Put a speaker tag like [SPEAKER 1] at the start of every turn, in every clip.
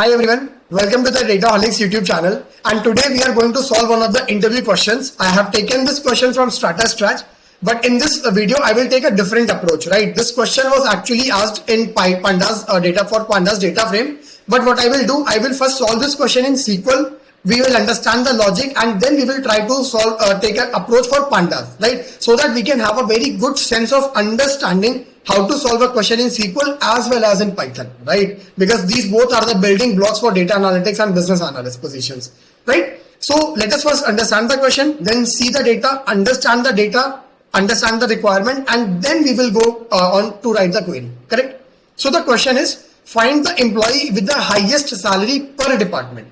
[SPEAKER 1] Hi everyone, welcome to the Dataholics YouTube channel, and today we are going to solve one of the interview questions. I have taken this question from Strata Scratch, but in this video I will take a different approach, right? This question was actually asked in Pandas data frame, but what I will do, I will first solve this question in SQL. We will understand the logic and then we will try to solve, take an approach for Pandas, right? So that we can have a very good sense of understanding how to solve a question in SQL as well as in Python, right? Because these both are the building blocks for data analytics and business analyst positions, right? So let us first understand the question, then see the data, understand the requirement, and then we will go on to write the query, correct? So the question is, find the employee with the highest salary per department.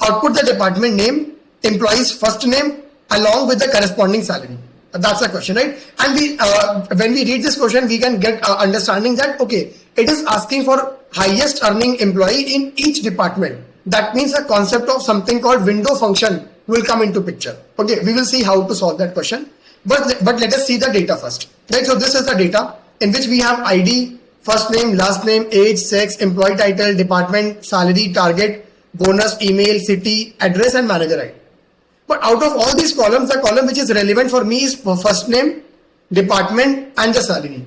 [SPEAKER 1] Output the department name, employee's first name along with the corresponding salary. That's the question, right? And when we read this question, we can get understanding that, okay, it is asking for highest earning employee in each department. That means the concept of something called window function will come into picture. Okay, we will see how to solve that question. But let us see the data first, right? So this is the data in which we have ID, first name, last name, age, sex, employee title, department, salary, target, bonus, email, city, address, and manager ID. But out of all these columns, the column which is relevant for me is first name, department, and the salary.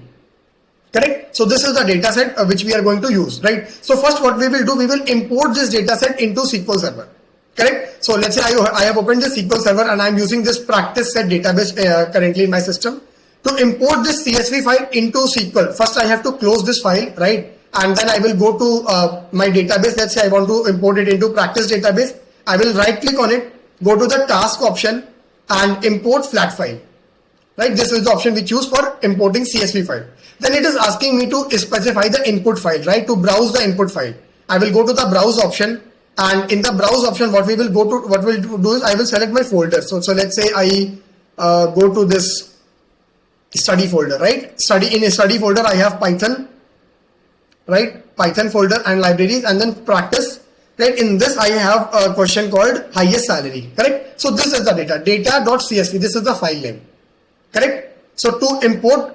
[SPEAKER 1] Correct? So this is the data set which we are going to use, right? So first what we will do, we will import this data set into SQL Server. Correct? So let's say I have opened the SQL Server and I am using this practice set database currently in my system. To import this CSV file into SQL, first I have to close this file, right? And then I will go to my database. Let's say I want to import it into practice database. I will right click on it, go to the task option and import flat file, right? This is the option we choose for importing CSV file. Then it is asking me to specify the input file, right? To browse the input file. I will go to the browse option, and in the browse option, what we'll do is I will select my folder. So let's say I go to this study folder, right? In a study folder, I have Python, right? Python folder and libraries, and then practice. Right, in this I have a question called highest salary, correct? So this is the data.csv, this is the file name, correct? So to import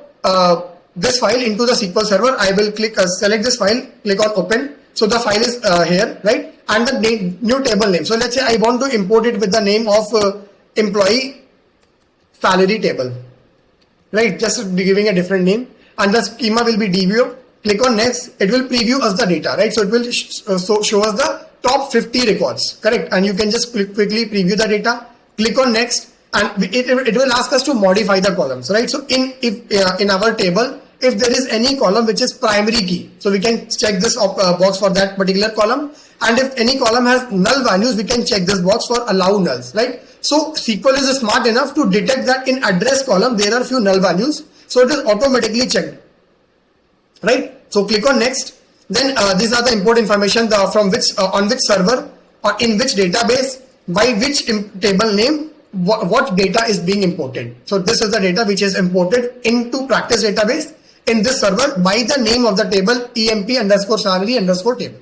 [SPEAKER 1] this file into the SQL Server, I will select this file, click on open. So the file is here, right? And the new table name. So let's say I want to import it with the name of employee salary table, right? Just giving a different name, and the schema will be DBO. Click on next, it will preview us the data, right? So it will show us the top 50 records, correct? And you can just quickly preview the data, click on next, and it will ask us to modify the columns, right? So in our table, if there is any column which is primary key, so we can check this box for that particular column. And if any column has null values, we can check this box for allow nulls, right? So SQL is smart enough to detect that in address column, there are few null values. So it is automatically checked, right? So click on next. Then these are the import information from which on which server or in which database, by which table name, what data is being imported. So this is the data which is imported into practice database in this server by the name of the table emp_salary_table.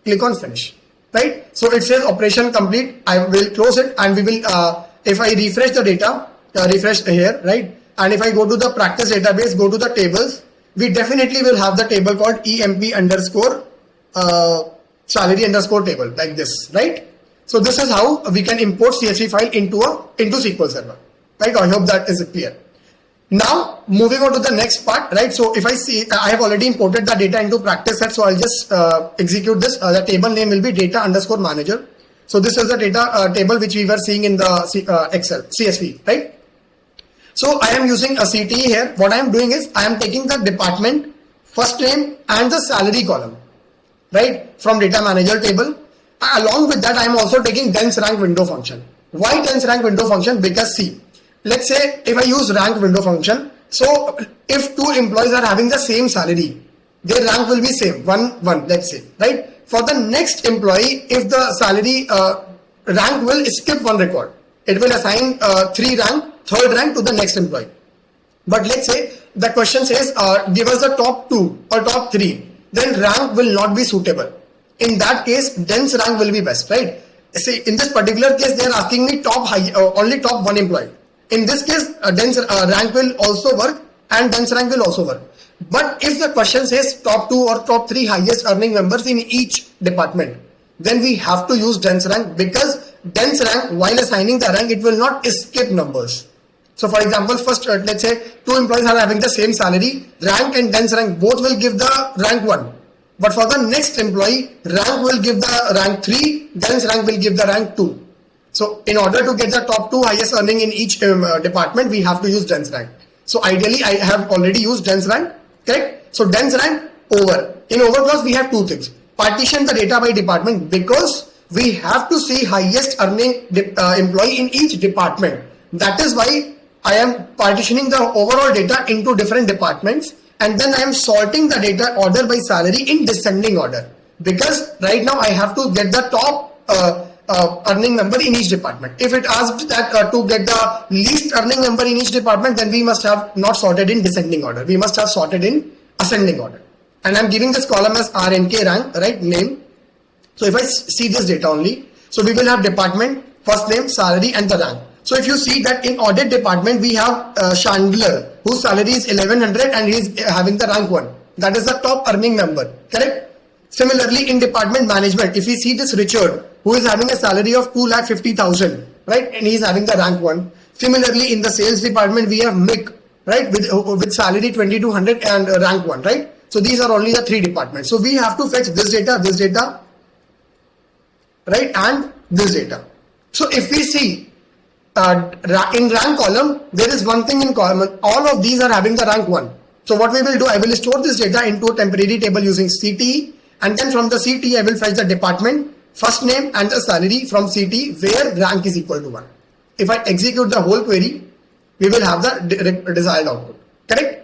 [SPEAKER 1] Click on finish, right? So it says operation complete. I will close it, and we will if I refresh the data, refresh here, right? And if I go to the practice database, go to the tables, we definitely will have the table called emp_salary_table like this, right? So this is how we can import CSV file into SQL Server, right? I hope that is clear. Now moving on to the next part, right? So if I see, I have already imported the data into practice set, so I'll just execute this. The table name will be data_manager. So this is the data table which we were seeing in the Excel CSV, right? So I am using a CTE here. What I am doing is I am taking the department, first name, and the salary column, right, from data manager table. Along with that, I am also taking dense rank window function. Why dense rank window function? Because see, let's say if I use rank window function, so if two employees are having the same salary, their rank will be same, 1, 1, let's say, right? For the next employee, if the salary rank will skip one record, it will assign 3 rank, 3rd rank to the next employee. But let's say the question says give us the top 2 or top 3, then rank will not be suitable. In that case, dense rank will be best, right? See, in this particular case, they are asking me only top 1 employee. In this case, dense rank will also work and dense rank will also work. But if the question says top 2 or top 3 highest earning members in each department, then we have to use dense rank, because dense rank, while assigning the rank, it will not skip numbers. So for example, first let's say two employees are having the same salary, rank and dense rank both will give the rank 1. But for the next employee, rank will give the rank 3, dense rank will give the rank 2. So in order to get the top 2 highest earning in each department, we have to use dense rank. So ideally, I have already used dense rank, correct? So dense rank over. In over clause, we have two things. Partition the data by department, because we have to see highest earning employee in each department. That is why I am partitioning the overall data into different departments, and then I am sorting the data order by salary in descending order, because right now I have to get the top earning number in each department. If it asked that to get the least earning number in each department, then we must have not sorted in descending order. We must have sorted in ascending order. And I'm giving this column as RNK rank, right, name. So if I see this data only, so we will have department, first name, salary and the rank. So if you see that in audit department, we have Chandler, whose salary is 1100 and he is having the rank 1. That is the top earning number, correct? Similarly, in department management, if we see this Richard, who is having a salary of 2,50,000, right, and he is having the rank 1. Similarly, in the sales department, we have Mick, right, with salary 2,200 and rank 1, right? So these are only the 3 departments. So we have to fetch this data, right, and this data. So if we see in rank column, there is one thing in common. All of these are having the rank 1. So what we will do, I will store this data into a temporary table using CTE, and then from the CTE, I will fetch the department, first name and the salary from CTE where rank is equal to 1. If I execute the whole query, we will have the desired output, correct?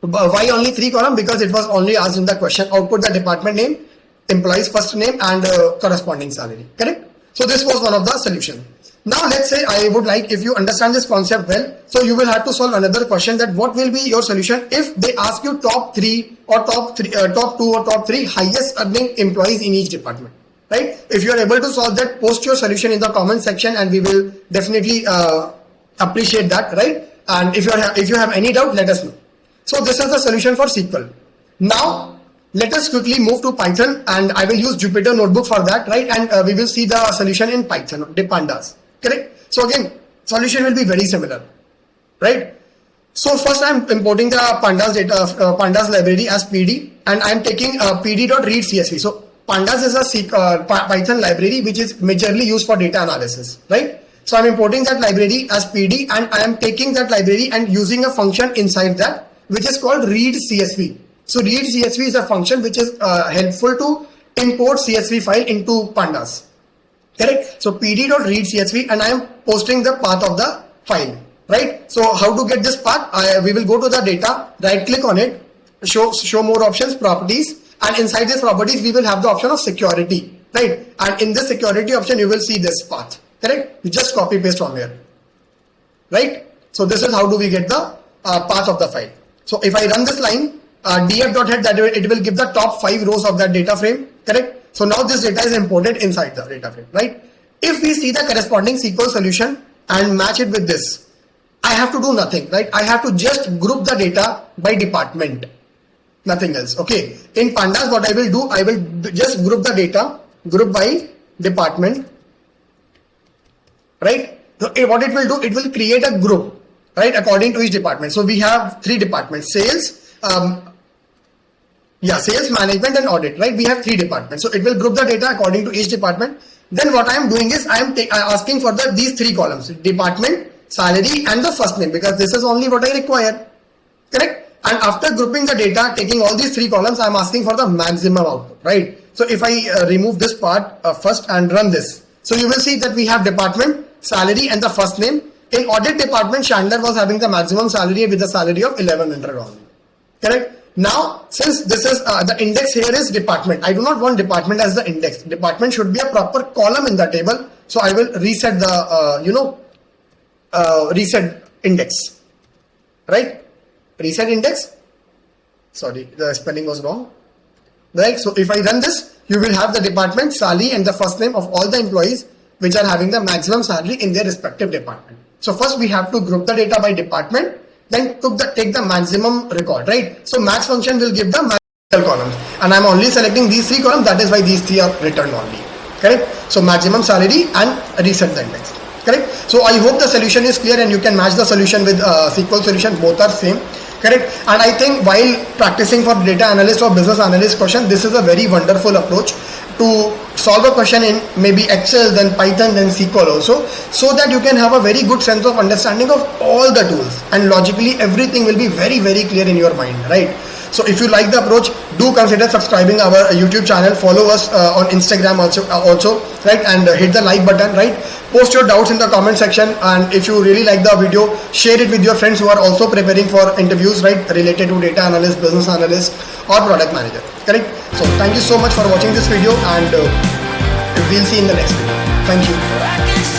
[SPEAKER 1] Why only 3 columns? Because it was only asked in the question, output the department name, employee's first name and corresponding salary, correct? So this was one of the solution. Now let's say I would like, if you understand this concept well, so you will have to solve another question, that what will be your solution if they ask you top 3 or top 2 or top 3 highest earning employees in each department, right? If you are able to solve that, post your solution in the comment section and we will definitely appreciate that, right? And if you have any doubt, let us know. So this is the solution for SQL. Now let us quickly move to Python, and I will use Jupyter Notebook for that, right? And we will see the solution in Python, the pandas, correct? So again, solution will be very similar, right? So first I am importing the pandas data, pandas library as PD, and I am taking pd.read.csv. So pandas is a Python library which is majorly used for data analysis, right? So I am importing that library as PD, and I am taking that library and using a function inside that, which is called read.csv. So read.csv is a function which is helpful to import CSV file into pandas, correct? So pd.read.csv, and I am posting the path of the file, right? So how to get this path? We will go to the data, right click on it, show more options, properties, and inside this properties we will have the option of security, right? And in this security option you will see this path, correct? You just copy paste from here, right? So this is how do we get the path of the file. So if I run this line, df.head, that it will give the top 5 rows of that data frame, correct? So now this data is imported inside the data frame, right? If we see the corresponding SQL solution and match it with this, I have to do nothing, right? I have to just group the data by department, nothing else, okay? In pandas, what I will do, I will just group the data, group by department, right? So what it will do, it will create a group, right, according to each department. So we have 3 departments, sales, sales, management and audit, right? We have 3 departments. So it will group the data according to each department. Then what I am doing is I am asking for these 3 columns, department, salary and the first name, because this is only what I require, correct? And after grouping the data, taking all these 3 columns, I am asking for the maximum output, right? So if I remove this part first and run this, so you will see that we have department, salary and the first name. In audit department, Chandler was having the maximum salary with a salary of 1100 only, correct? Now, since this is the index here is department, I do not want department as the index. Department should be a proper column in the table. So I will reset the, reset index, right? Reset index. Sorry, the spelling was wrong, right? So if I run this, you will have the department, salary and the first name of all the employees which are having the maximum salary in their respective department. So first we have to group the data by department, then take the maximum record, right? So max function will give the maximum columns, and I'm only selecting these 3 columns. That is why these 3 are returned only. correct? So maximum salary and reset the index, correct? So I hope the solution is clear and you can match the solution with SQL solution, both are same, correct? And I think while practicing for data analyst or business analyst question, this is a very wonderful approach to solve a question in maybe Excel, then Python, then SQL also, so that you can have a very good sense of understanding of all the tools, and logically everything will be very, very clear in your mind, right? So if you like the approach, do consider subscribing our YouTube channel, follow us on Instagram also, right? And hit the like button, right? Post your doubts in the comment section, and if you really like the video, share it with your friends who are also preparing for interviews, right, related to data analyst, business analyst or product manager, correct? So thank you so much for watching this video, and we'll see you in the next video. Thank you.